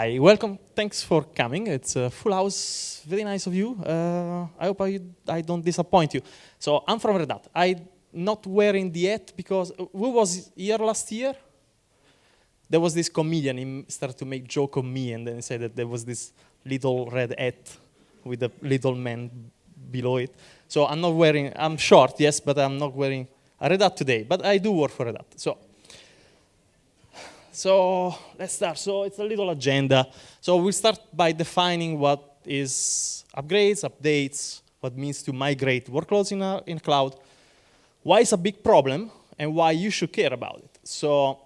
Hi, welcome. Thanks for coming. It's a full house. Very nice of you. I hope I don't disappoint you. So I'm from Red Hat. I'm not wearing the hat because who was here last year? There was this comedian. He started to make joke on me, and then he said that there was this little red hat with a little man below it. So I'm not wearing. I'm short, yes, but I'm not wearing a Red Hat today. But I do work for Red Hat. So let's start. So it's a little agenda. So we'll start by defining what is upgrades, updates, what it means to migrate workloads in cloud, why it's a big problem, and why you should care about it. So,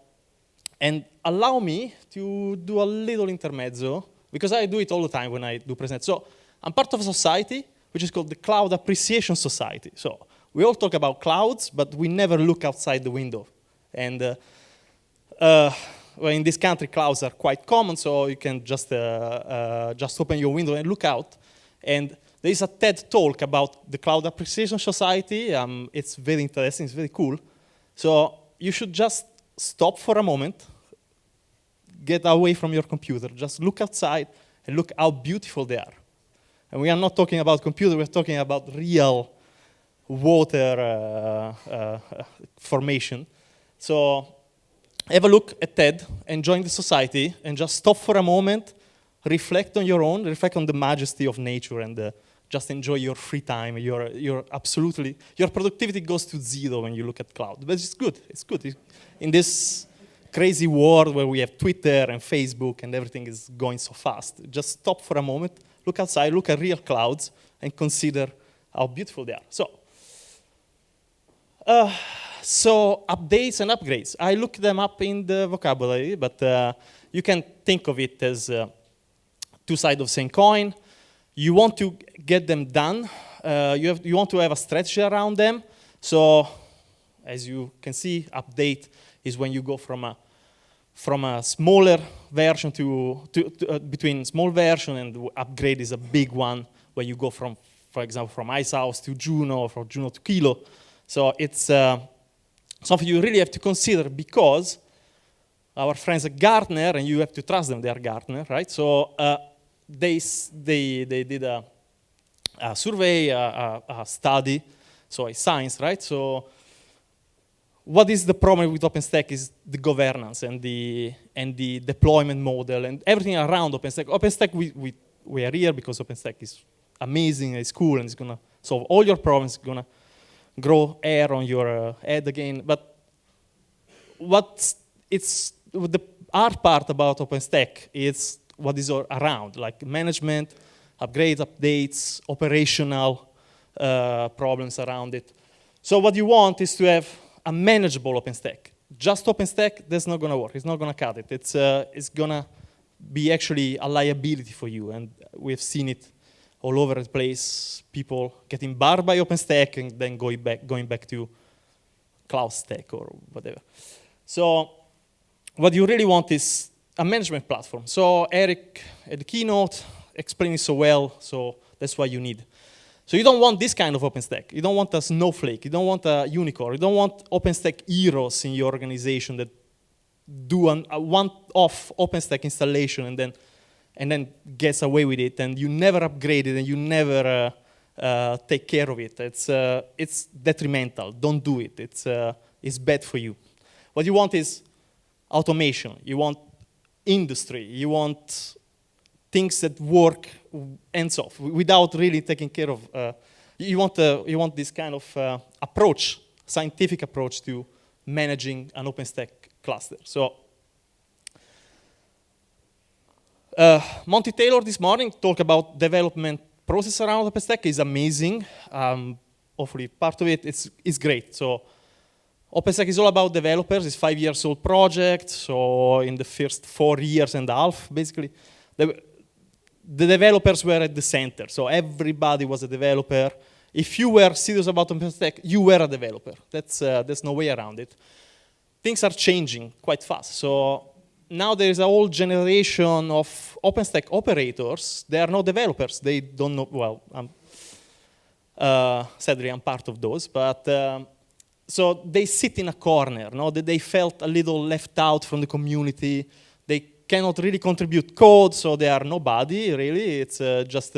and allow me to do a little intermezzo, because I do it all the time when I do present. So I'm part of a society which is called the Cloud Appreciation Society. So we all talk about clouds, but we never look outside the window. And well, in this country, clouds are quite common, so you can just open your window and look out. And there is a TED talk about the Cloud Appreciation Society. It's very interesting, it's very cool. So you should just stop for a moment, get away from your computer, just look outside and look how beautiful they are. And we are not talking about computer, we're talking about real water formation. So have a look at TED and join the society and just stop for a moment, reflect on your own, reflect on the majesty of nature, and just enjoy your free time. Your productivity goes to zero when you look at cloud. But it's good, it's good. In this crazy world where we have Twitter and Facebook and everything is going so fast, just stop for a moment, look outside, look at real clouds, and consider how beautiful they are. So updates and upgrades. I looked them up in the vocabulary, but you can think of it as two sides of the same coin. You want to get them done. You want to have a strategy around them. So as you can see, update is when you go from a smaller version between small version, and upgrade is a big one when you go from, for example, from Icehouse to Juno, or from Juno to Kilo. So it's something you really have to consider, because our friends at Gartner, and you have to trust them, they are Gartner, right? So they did a survey, a study, so a science, right? So what is the problem with OpenStack is the governance and the deployment model and everything around OpenStack. OpenStack, we are here because OpenStack is amazing, it's cool, and it's gonna solve all your problems, it's gonna grow air on your head again. But the hard part about OpenStack is what is around, like management, upgrades, updates, operational problems around it. So what you want is to have a manageable OpenStack. Just OpenStack, that's not gonna work, it's not gonna cut it. It's gonna be actually a liability for you, and we've seen it all over the place, people getting barred by OpenStack and then going back to CloudStack or whatever. So what you really want is a management platform. So Eric at the keynote explained it so well, so that's what you need. So you don't want this kind of OpenStack. You don't want a snowflake. You don't want a unicorn. You don't want OpenStack heroes in your organization that do a one-off OpenStack installation and then gets away with it, and you never upgrade it, and you never take care of it. It's detrimental. Don't do it. It's bad for you. What you want is automation. You want industry. You want things that work hands off without really taking care of. You want this kind of approach, scientific approach to managing an OpenStack cluster. So. Monty Taylor this morning talked about development process around OpenStack. Is amazing. Hopefully part of it is great. So OpenStack is all about developers. It's a 5-year-old project. So in the first 4 years and a half, basically, the developers were at the center. So everybody was a developer. If you were serious about OpenStack, you were a developer. There's no way around it. Things are changing quite fast. So now there is a whole generation of OpenStack operators. They are not developers. They don't know, well, sadly I'm part of those, but so they sit in a corner, no? They felt a little left out from the community. They cannot really contribute code, so they are nobody really. It's just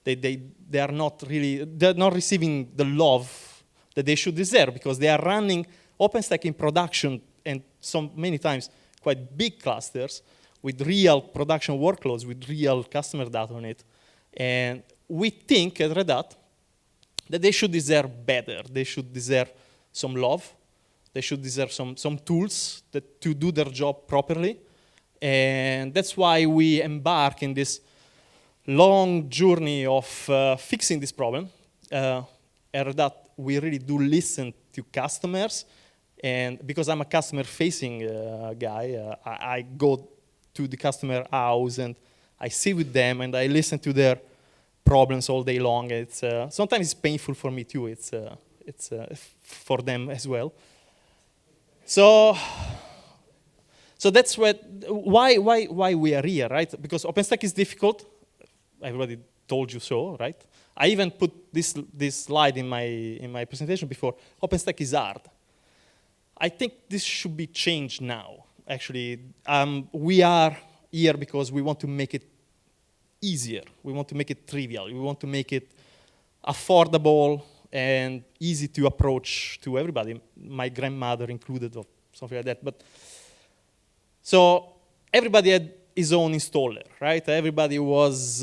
they are not really, they're not receiving the love that they should deserve, because they are running OpenStack in production, and so many times quite big clusters with real production workloads, with real customer data on it. And we think at Red Hat that they should deserve better. They should deserve some love. They should deserve some tools to do their job properly. And that's why we embark in this long journey of fixing this problem. At Red Hat, we really do listen to customers. And because I'm a customer-facing guy, I go to the customer house and I sit with them and I listen to their problems all day long. It's sometimes it's painful for me too. It's for them as well. So that's why we are here, right? Because OpenStack is difficult. Everybody told you so, right? I even put this slide in my presentation before. OpenStack is hard. I think this should be changed now. Actually, we are here because we want to make it easier. We want to make it trivial. We want to make it affordable and easy to approach to everybody, my grandmother included, or something like that. But so everybody had his own installer, right? Everybody was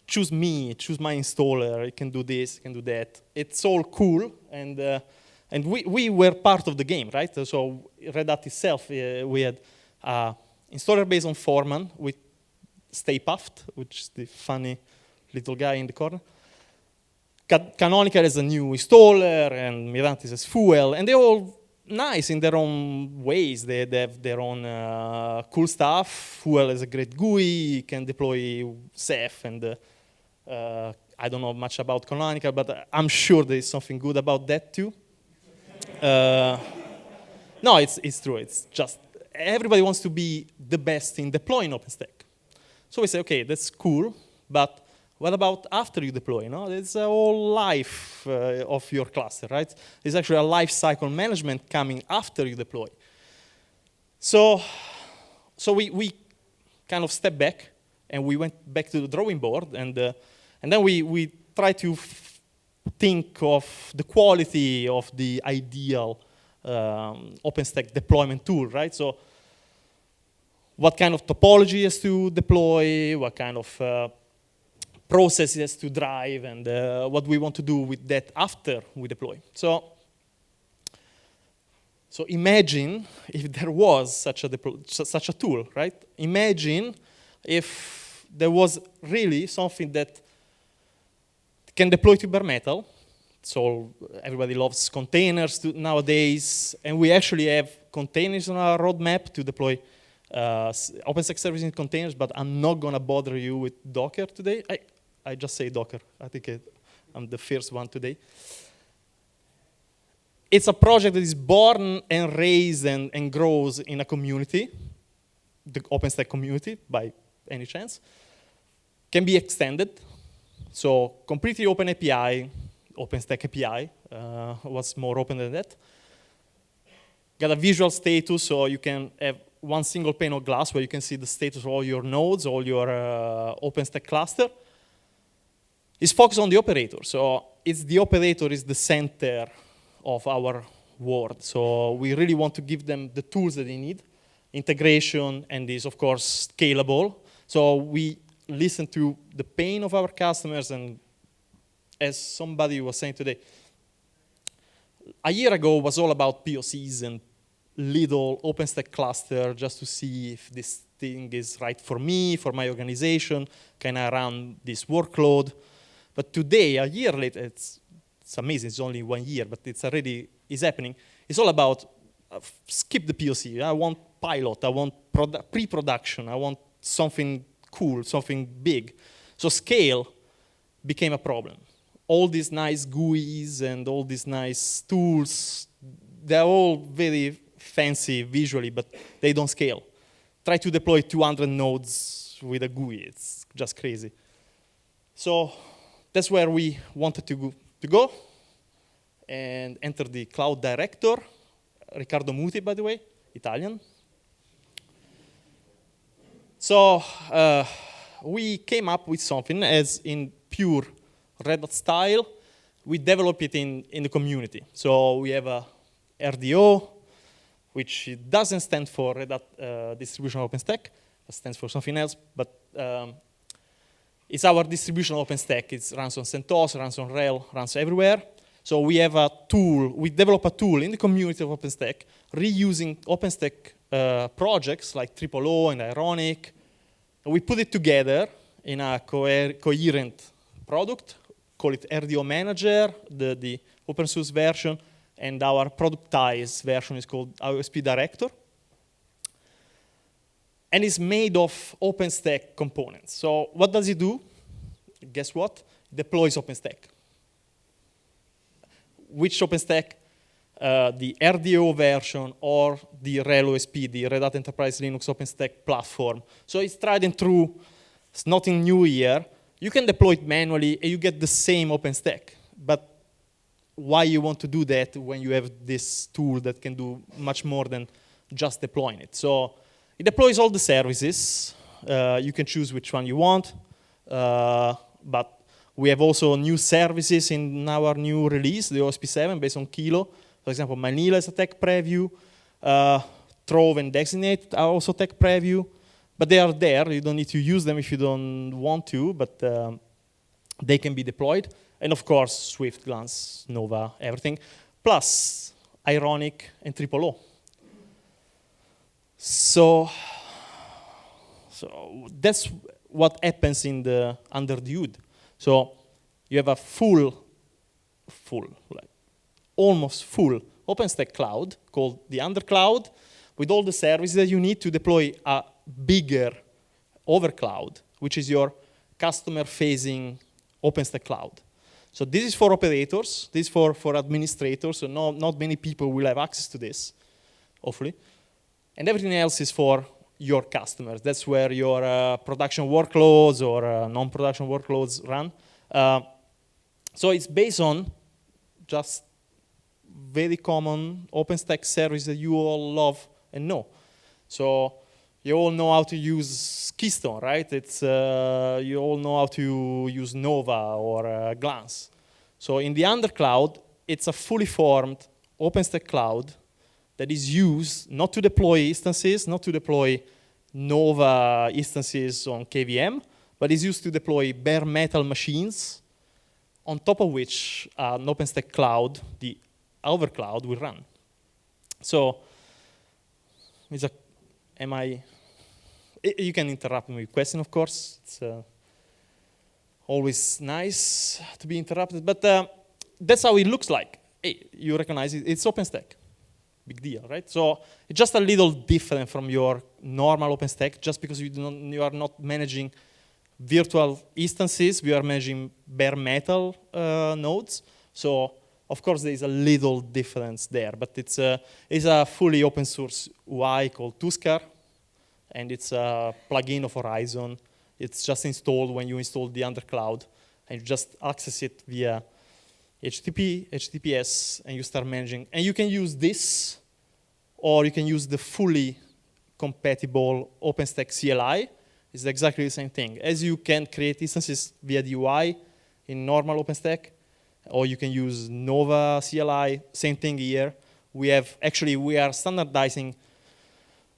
choose my installer. It can do this, it can do that. It's all cool, and we were part of the game, right? So Red Hat itself, we had installer based on Foreman with Stay Puft, which is the funny little guy in the corner. Canonical has a new installer, and Mirantis has Fuel, and they're all nice in their own ways. They have their own cool stuff. Fuel is a great GUI, can deploy Ceph, and I don't know much about Canonical, but I'm sure there is something good about that too. No, it's true. It's just everybody wants to be the best in deploying OpenStack. So we say, okay, that's cool, but what about after you deploy? You know, it's a whole life of your cluster, right? There's actually a life cycle management coming after you deploy. So we kind of stepped back and we went back to the drawing board, and then we tried to think of the quality of the ideal OpenStack deployment tool, right? So what kind of topology has to deploy, what kind of process it has to drive, and what we want to do with that after we deploy. So imagine if there was such a tool, right? Imagine if there was really something that can deploy to bare metal. So everybody loves containers nowadays, and we actually have containers on our roadmap to deploy OpenStack services in containers, but I'm not going to bother you with Docker today. I just say Docker. I think I'm the first one today. It's a project that is born and raised and grows in a community, the OpenStack community, by any chance. Can be extended. So completely open API, OpenStack API. What's more open than that? Got a visual status, so you can have one single pane of glass where you can see the status of all your nodes, all your OpenStack cluster. It's focused on the operator. So the operator is the center of our world. So we really want to give them the tools that they need. Integration, and is, of course, scalable. So we listen to the pain of our customers, and as somebody was saying today, a year ago was all about POCs and little OpenStack cluster just to see if this thing is right for me, for my organization, can I run this workload? But today, a year later, it's amazing, it's only 1 year, but it's already is happening. It's all about skip the POC. I want pilot, I want pre-production, I want something cool, something big. So scale became a problem. All these nice GUIs and all these nice tools, they're all very fancy visually, but they don't scale. Try to deploy 200 nodes with a GUI, it's just crazy. So that's where we wanted to go and enter the cloud director, Riccardo Muti, by the way, Italian. So we came up with something as in pure Red Hat style. We develop it in the community. So we have a RDO, which doesn't stand for Red Hat Distribution OpenStack. It stands for something else, but it's our distribution OpenStack. It runs on CentOS, runs on RHEL, runs everywhere. So we have a tool, we develop a tool in the community of OpenStack, reusing OpenStack projects like OO and Ironic. And we put it together in a coherent product, call it RDO Manager, the open source version, and our productized version is called OSP Director. And it's made of OpenStack components. So what does it do? Guess what? It deploys OpenStack. Which OpenStack? The RDO version or the RHEL OSP, the Red Hat Enterprise Linux OpenStack platform. So it's tried and true. It's nothing new here. You can deploy it manually and you get the same OpenStack. But why you want to do that when you have this tool that can do much more than just deploying it? So it deploys all the services. You can choose which one you want. But we have also new services in our new release, the OSP7, based on Kilo. For example, Manila is a tech preview. Trove and Designate are also tech preview. But they are there. You don't need to use them if you don't want to, but they can be deployed. And of course, Swift, Glance, Nova, everything. Plus, Ironic and OO. So that's what happens in the under the hood. So you have a almost full OpenStack cloud called the undercloud with all the services that you need to deploy a bigger overcloud, which is your customer-facing OpenStack cloud. So this is for operators, this is for administrators, so not many people will have access to this, hopefully. And everything else is for your customers. That's where your production workloads or non-production workloads run. So it's based on just very common OpenStack service that you all love and know. So you all know how to use Keystone, right? It's you all know how to use Nova or Glance. So in the undercloud, it's a fully formed OpenStack cloud that is used not to deploy instances, not to deploy Nova instances on KVM, but is used to deploy bare metal machines on top of which an OpenStack cloud, the overcloud, will run. So, you can interrupt me with questions, of course. It's always nice to be interrupted, but that's how it looks like. Hey, you recognize it, it's OpenStack. Big deal, right? So it's just a little different from your normal OpenStack, just because you are not managing virtual instances, we are managing bare metal nodes. So of course there is a little difference there, but it's a fully open source UI called Tuskar, and it's a plugin of Horizon. It's just installed when you install the undercloud, and you just access it via HTTP, HTTPS, and you start managing. And you can use this, or you can use the fully compatible OpenStack CLI. It's exactly the same thing. As you can create instances via the UI in normal OpenStack, or you can use Nova CLI, same thing here. We are standardizing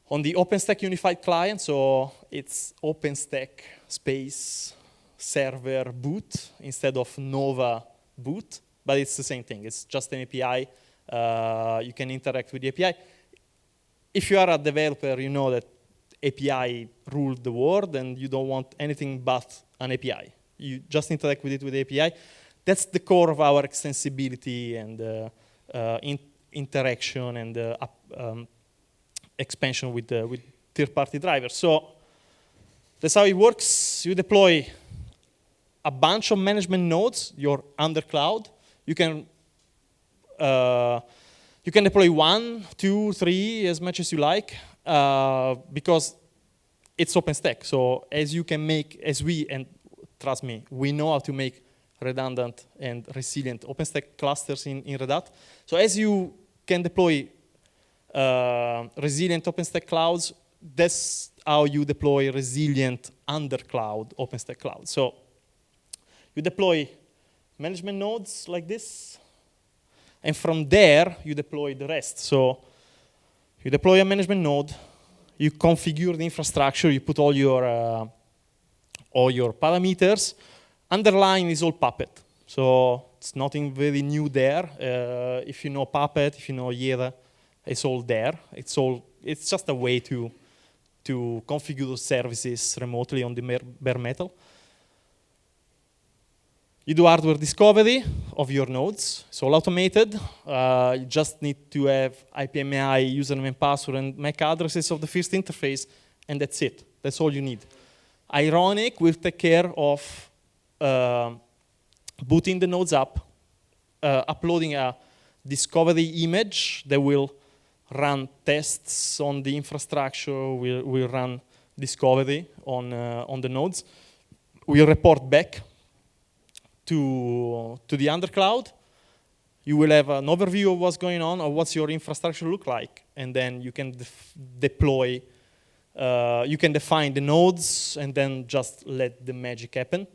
on the OpenStack unified client, so it's OpenStack space server boot instead of Nova boot. But it's the same thing. It's just an API. You can interact with the API. If you are a developer, you know that API ruled the world, and you don't want anything but an API. You just interact with it with the API. That's the core of our extensibility and interaction and expansion with third-party drivers. So that's how it works. You deploy a bunch of management nodes, your undercloud. You can deploy 1, 2, 3, as much as you like, because it's OpenStack. So as you can make, and trust me, we know how to make redundant and resilient OpenStack clusters in Red Hat. So as you can deploy resilient OpenStack clouds, that's how you deploy resilient under cloud, OpenStack cloud. So you deploy management nodes like this, and from there, you deploy the rest. So you deploy a management node, you configure the infrastructure, you put all your parameters. Underlying is all Puppet. So it's nothing very new there. If you know Puppet, if you know Jira, it's all there. It's just a way to configure those services remotely on the bare metal. You do hardware discovery of your nodes. It's all automated. You just need to have IPMI, username and password, and MAC addresses of the first interface, and that's it. That's all you need. Ironic will take care of booting the nodes up, uploading a discovery image that will run tests on the infrastructure, will run discovery on the nodes. We'll report back to the undercloud. You will have an overview of what's going on or what's your infrastructure look like, and then you can deploy. You can define the nodes and then just let the magic happen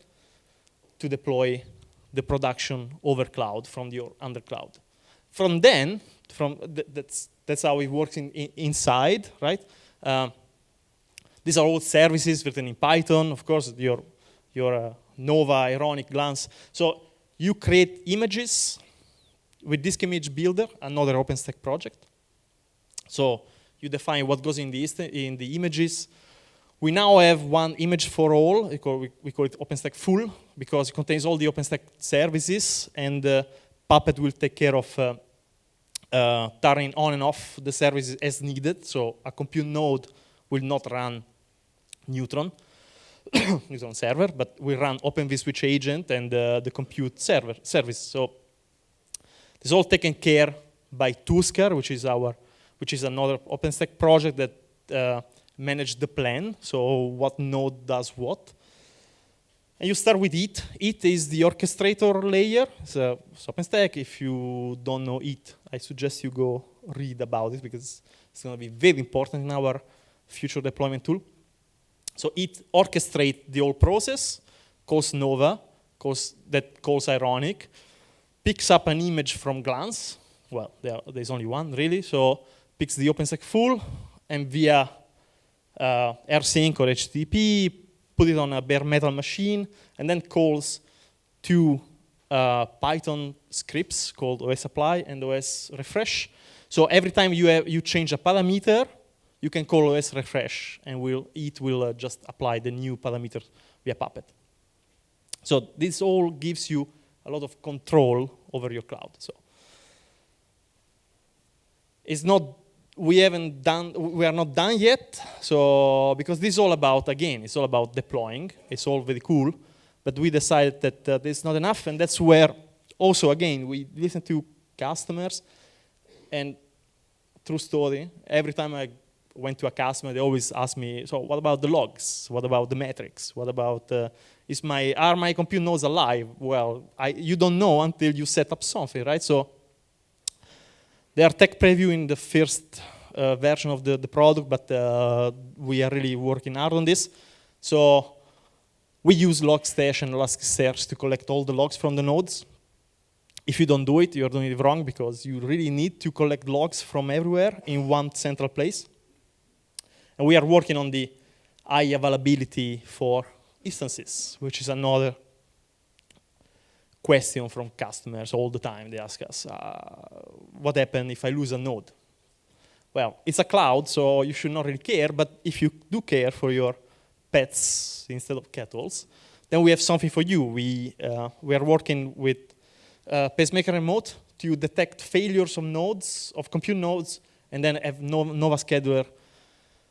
to deploy the production over cloud from your undercloud. From then, that's how it works inside, right? These are all services written in Python, of course, your Nova, Ironic, Glance. So you create images with Disk Image Builder, another OpenStack project. So you define what goes in the images. We now have one image for all. We call it OpenStack Full because it contains all the OpenStack services, and Puppet will take care of turning on and off the services as needed. So a compute node will not run Neutron server, but we run Open vSwitch agent and the compute service. So this is all taken care by Tusker, which is another OpenStack project that manage the plan. So what node does what. And you start with it. It is the orchestrator layer. It's OpenStack. If you don't know it, I suggest you go read about it because it's going to be very important in our future deployment tool. So it orchestrates the whole process, calls Nova, calls Ironic, picks up an image from Glance. Well, there's only one, really. So picks the OpenStack full, and via rsync or HTTP, put it on a bare metal machine, and then calls two Python scripts called OSApply and OSRefresh. So every time you change a parameter, you can call OSRefresh, and it will just apply the new parameters via Puppet. So this all gives you a lot of control over your cloud. So it's not, we are not done yet. So because this is all about, again, it's all about deploying. It's all very cool, but we decided that this is not enough, and that's where also, again, we listen to customers, and true story, every time I went to a customer, they always ask me, so what about the logs? What about the metrics? What about, are my compute nodes alive? Well, you don't know until you set up something, right? So they are tech previewing the first version of the product, but we are really working hard on this. So we use Logstash and Elasticsearch to collect all the logs from the nodes. If you don't do it, you're doing it wrong because you really need to collect logs from everywhere in one central place. And we are working on the high availability for instances, which is another question from customers all the time. They ask us, what happens if I lose a node? Well, it's a cloud, so you should not really care, but if you do care for your pets instead of kettles, then we have something for you. We are working with Pacemaker Remote to detect failures of nodes, of compute nodes, and then have Nova Scheduler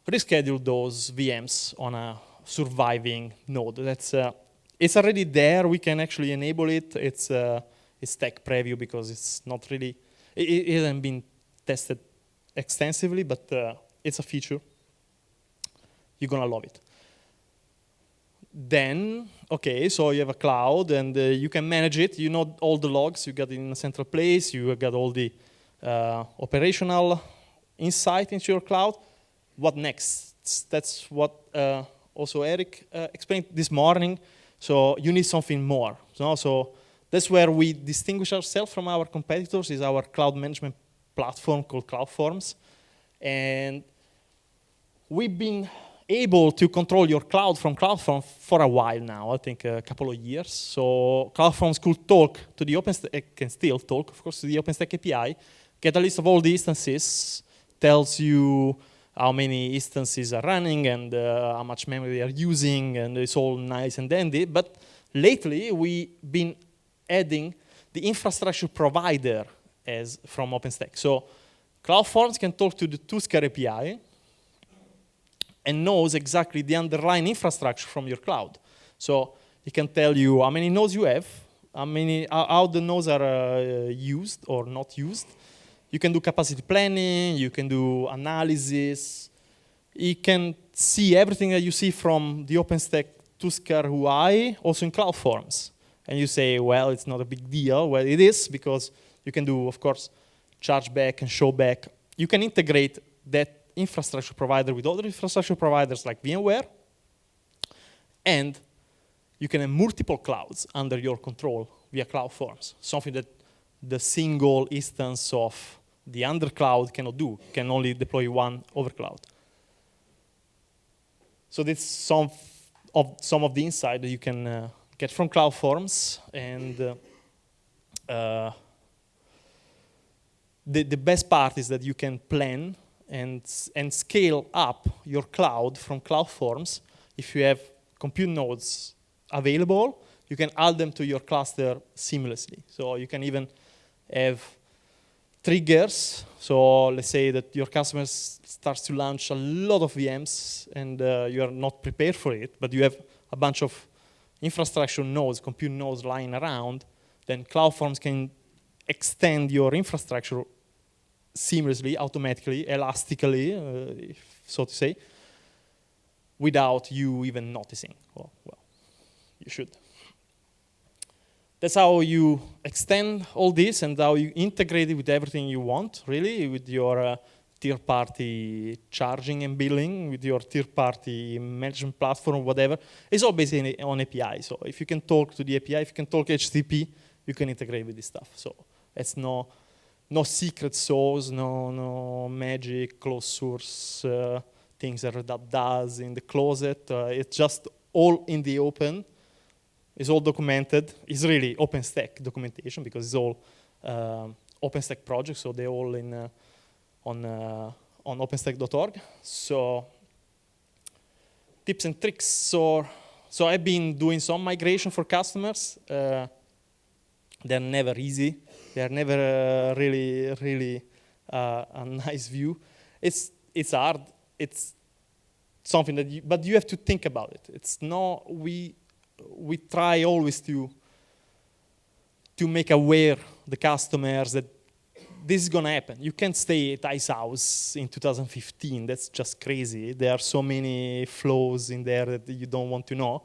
reschedule those VMs on a surviving node. It's already there. We can actually enable it. It's tech preview because it's not really, it hasn't been tested extensively, but it's a feature. You're gonna love it. Then, okay, so you have a cloud and you can manage it. You know all the logs you got in a central place. You got all the operational insight into your cloud. What next? that's what also Eric explained this morning. So you need something more. So that's where we distinguish ourselves from our competitors, is our cloud management platform called CloudForms. And we've been able to control your cloud from CloudForms for a while now, I think a couple of years. So CloudForms could talk to the OpenStack, can still talk, of course, to the OpenStack API, get a list of all the instances, tells you how many instances are running and how much memory they are using, and it's all nice and dandy. But lately, we've been adding the infrastructure provider as from OpenStack. So CloudForms can talk to the Tusker API and knows exactly the underlying infrastructure from your cloud. So it can tell you how many nodes you have, how the nodes are used or not used. You can do capacity planning, you can do analysis. You can see everything that you see from the OpenStack Tusker UI also in CloudForms. And you say, well, it's not a big deal. Well, it is, because you can do, of course, charge back and show back. You can integrate that infrastructure provider with other infrastructure providers like VMware. And you can have multiple clouds under your control via CloudForms, something that the single instance of the under cloud cannot do, can only deploy one over cloud. So this is some of the insight that you can get from CloudForms. And the best part is that you can plan and scale up your cloud from CloudForms. If you have compute nodes available, you can add them to your cluster seamlessly. So you can even have triggers. So let's say that your customer starts to launch a lot of VMs and you are not prepared for it, but you have a bunch of infrastructure nodes, compute nodes lying around, then CloudForms can extend your infrastructure seamlessly, automatically, elastically, so to say, without you even noticing. Well, you should. That's how you extend all this and how you integrate it with everything you want, really, with your third-party charging and billing, with your third-party management platform, whatever. It's all based on API. So if you can talk to the API, if you can talk HTTP, you can integrate with this stuff. So it's no secret sauce, no magic, closed source things that Red Hat does in the closet. It's just all in the open. It's all documented. It's really OpenStack documentation because it's all OpenStack projects, so they're all in on OpenStack.org. So tips and tricks. So I've been doing some migration for customers. They're never easy. They're never really a nice view. It's hard. It's something that but you have to think about it. It's not we try always to make aware the customers that this is going to happen. You can't stay at Ice House in 2015. That's just crazy. There are so many flows in there that you don't want to know.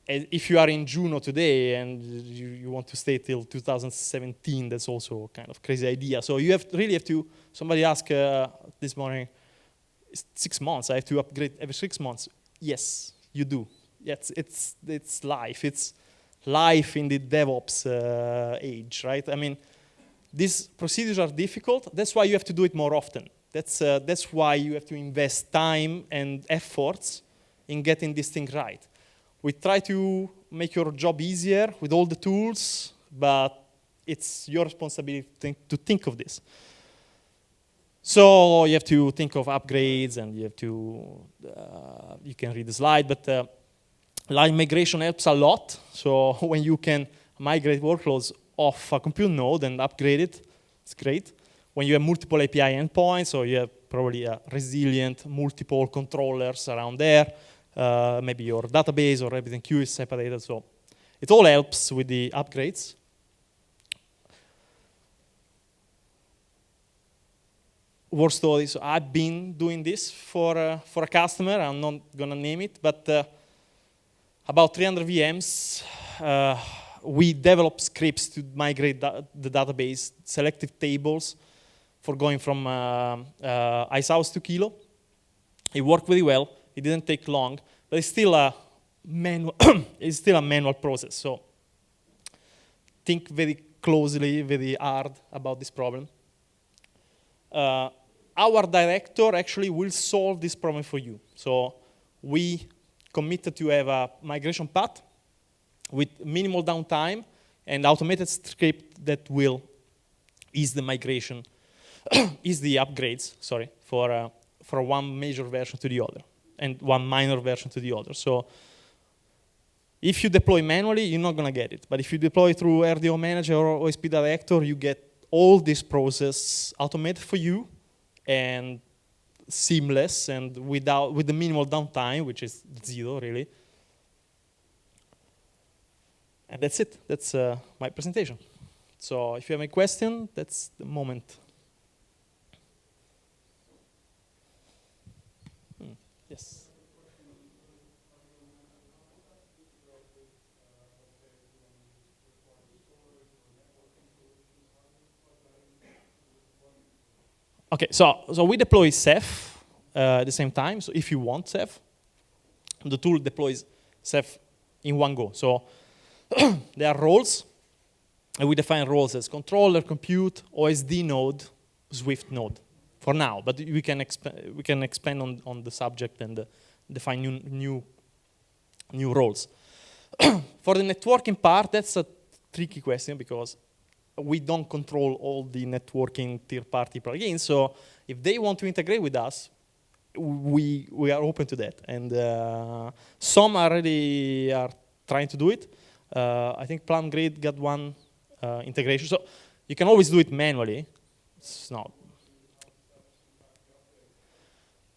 And if you are in Juno today and you want to stay till 2017, that's also a kind of crazy idea. So you really have to, somebody asked this morning, 6 months, I have to upgrade every 6 months. Yes, you do. Yes, it's life. It's life in the DevOps age, right? I mean, these procedures are difficult. That's why you have to do it more often. That's why you have to invest time and efforts in getting this thing right. We try to make your job easier with all the tools, but it's your responsibility to think of this. So you have to think of upgrades, and you have to, you can read the slide, but line migration helps a lot. So when you can migrate workloads off a compute node and upgrade it, it's great. When you have multiple API endpoints, or you have probably a resilient multiple controllers around there, maybe your database or RabbitMQ is separated, so it all helps with the upgrades. War stories. So I've been doing this for a customer. I'm not gonna name it, but about 300 VMs. We develop scripts to migrate the database, selective tables for going from Icehouse to Kilo. It worked very well. It didn't take long, but it's still a manual. It's still a manual process. So think very closely, very hard about this problem. Our director actually will solve this problem for you. So we committed to have a migration path with minimal downtime and automated script that will ease the migration, ease the upgrades, sorry, for one major version to the other and one minor version to the other. So if you deploy manually, you're not going to get it. But if you deploy through RDO Manager or OSP Director, you get all this process automated for you and seamless and with the minimal downtime, which is 0 really. And that's it. That's my presentation. So if you have a question, that's the moment. Yes. Okay, so we deploy Ceph at the same time. So if you want Ceph, the tool deploys Ceph in one go. So there are roles, and we define roles as controller, compute, OSD node, Swift node, for now. But we can expand on the subject and define new roles. For the networking part, that's a tricky question because we don't control all the networking third-party plugins. So if they want to integrate with us, we are open to that. And some already are trying to do it. I think PlumGrid got one integration. So you can always do it manually. It's not.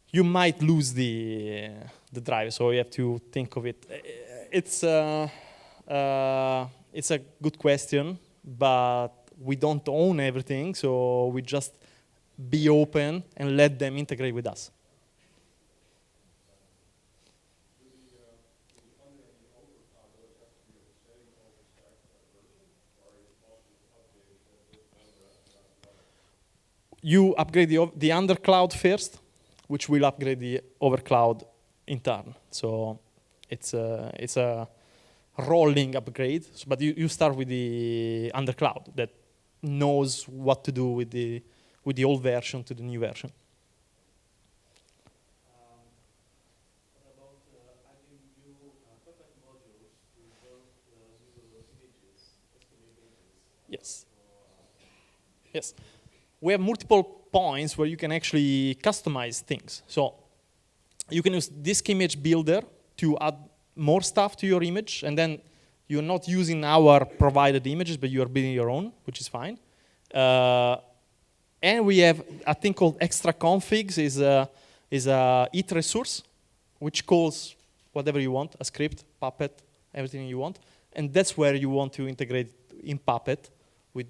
You might lose the driver, so you have to think of it. It's a good question, but we don't own everything, so we just be open and let them integrate with us. You upgrade the undercloud first, which will upgrade the overcloud in turn. So it's a rolling upgrade, but you start with the undercloud that knows what to do with the old version to the new version. What about adding new Puppet modules to work with those images, estimate images? Yes. Yes. We have multiple points where you can actually customize things. So you can use Disk Image Builder to add more stuff to your image, and then you're not using our provided images, but you are building your own, which is fine. And we have a thing called extra configs, is a it resource, which calls whatever you want, a script, Puppet, everything you want. And that's where you want to integrate in Puppet with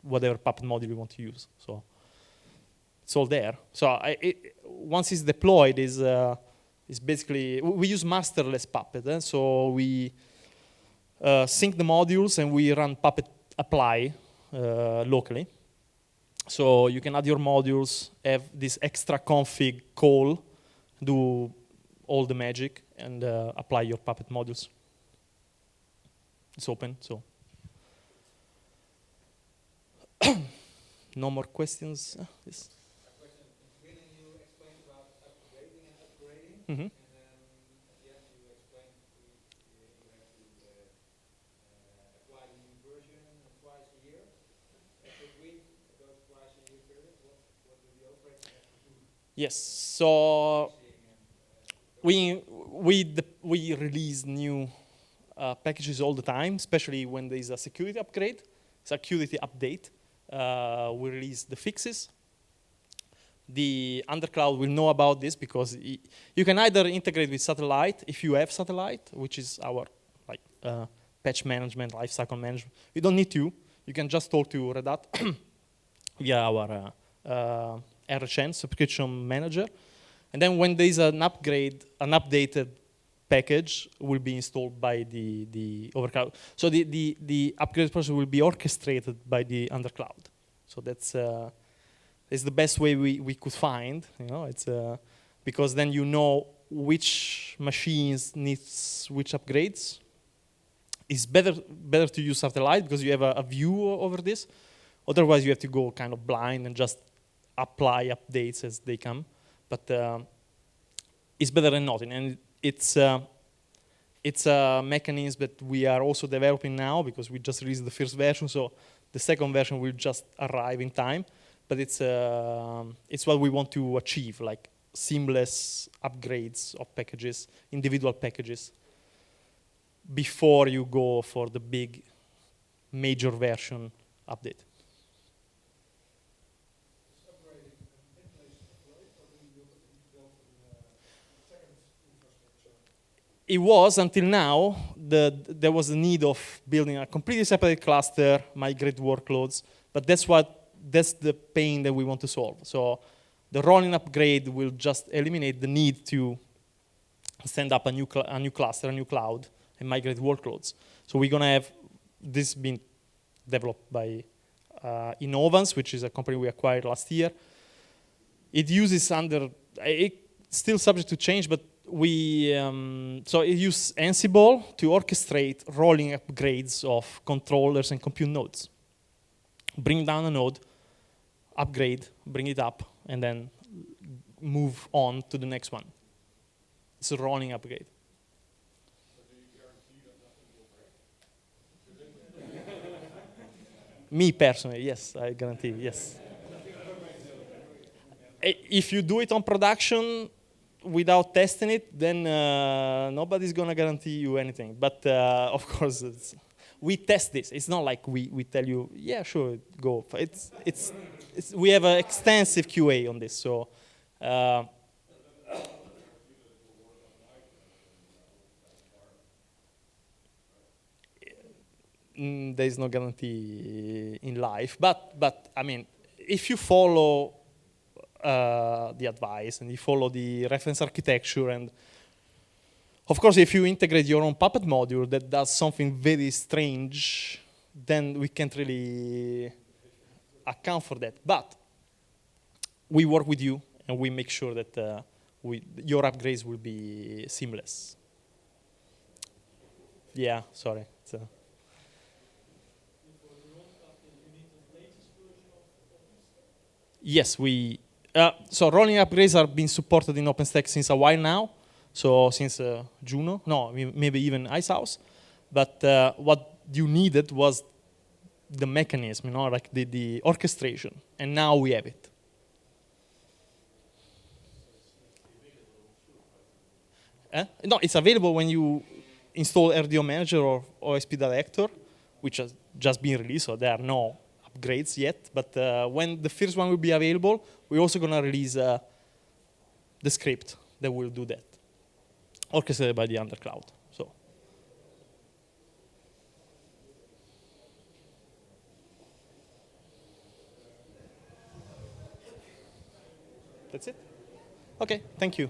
whatever Puppet module you want to use. So it's all there. So once it's deployed, is basically, we use masterless Puppet. So we sync the modules and we run Puppet apply locally. So you can add your modules, have this extra config call, do all the magic, and apply your Puppet modules. It's open, so. No more questions? Yes. A question. In the beginning you explained about upgrading and upgrading, Mm-hmm. and then at the end you explained you have to apply the new version twice a year. Between those twice a year periods, what do the operators have to do? Yes, so we release new packages all the time, especially when there is a security upgrade, security update. We release the fixes. The undercloud will know about this because you can either integrate with satellite if you have satellite, which is our patch management, lifecycle management. You don't need to. You can just talk to Red Hat via our RHN subscription manager. And then when there is an upgrade, an updated package will be installed by the overcloud. So the upgrade process will be orchestrated by the undercloud. So that's the best way we could find. You know, because then you know which machines needs which upgrades. It's better to use satellite because you have a view over this. Otherwise, you have to go kind of blind and just apply updates as they come. But it's better than nothing, and it's a mechanism that we are also developing now because we just released the first version. So the second version will just arrive in time. But it's what we want to achieve, like seamless upgrades of packages, individual packages, before you go for the big major version update. It was until now, there was a need of building a completely separate cluster, migrate workloads, but that's the pain that we want to solve. So the rolling upgrade will just eliminate the need to stand up a new cluster, a new cloud, and migrate workloads. So we're gonna have this being developed by Innovance, which is a company we acquired last year. It uses it's still subject to change, but so it uses Ansible to orchestrate rolling upgrades of controllers and compute nodes. Bring down a node, upgrade, bring it up, and then move on to the next one. It's a rolling upgrade. So do you guarantee that nothing will break? Me personally, yes, I guarantee, yes. If you do it on production without testing it, then nobody's gonna guarantee you anything. But of course, we test this. It's not like we tell you, yeah, sure, go. We have an extensive QA on this. So there is no guarantee in life. But I mean, if you follow the advice and you follow the reference architecture, and of course if you integrate your own Puppet module that does something very strange, then we can't really account for that. But we work with you and we make sure that your upgrades will be seamless. Yeah, sorry. Yes, so rolling upgrades are being supported in OpenStack since a while now. So since Juno, no, maybe even Icehouse. But what you needed was the mechanism, like the orchestration. And now we have it. No, it's available when you install RDO Manager or OSP Director, which has just been released, so there are no upgrades yet. But when the first one will be available, we're also going to release the script that will do that, orchestrated by the undercloud. So that's it. Okay, thank you.